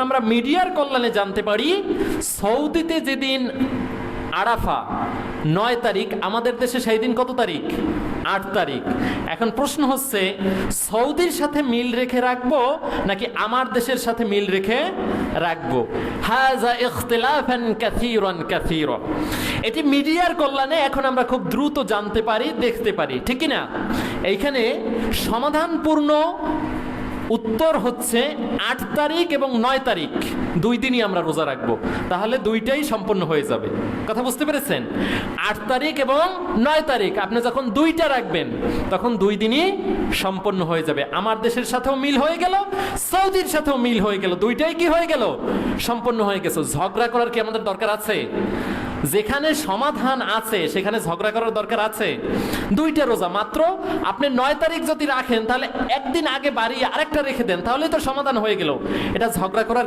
আমরা মিডিয়ার কল্যাণে জানতে পারি সৌদিতে যেদিন আরাফা 9 তারিখ, আমাদের দেশে সেই দিন কত তারিখ? 8 তারিখ। এখন প্রশ্ন হচ্ছে, সৌদির সাথে মিল রেখে রাখবো নাকি আমার দেশের সাথে মিল রেখে রাখবো? হাযা ইখতিলাফান কাসীরান কাসীরা। এটি মিডিয়ার কল্যাণে এখন আমরা খুব দ্রুত জানতে পারি, দেখতে পারি, ঠিক কি না? এইখানে সমাধানপূর্ণ উত্তর হচ্ছে 8 তারিখ এবং 9 তারিখ, 2 দিনই আমরা রোজা রাখবো, তাহলে দুইটাই সম্পন্ন হয়ে যাবে। কথা বুঝতে পেরেছেন? 8 তারিখ এবং 9 তারিখ আপনি যখন দুইটা রাখবেন তখন 2 দিনই সম্পন্ন হয়ে যাবে। আমার দেশের সাথেও মিল হয়ে গেল, সৌদির সাথেও মিল হয়ে গেল, দুইটাই কি হয়ে গেল? সম্পন্ন হয়ে গেছে। ঝগড়া করার কি আমাদের দরকার আছে? যেখানে সমাধান আছে সেখানে ঝগড়া করার দরকার আছে? দুইটা রোজা মাত্র, আপনি 9 তারিখ যদি রাখেন তাহলে একদিন আগে বাড়িয়ে আরেকটা রেখে দেন, তাহলেই তো সমাধান হয়ে গেল। এটা ঝগড়া করার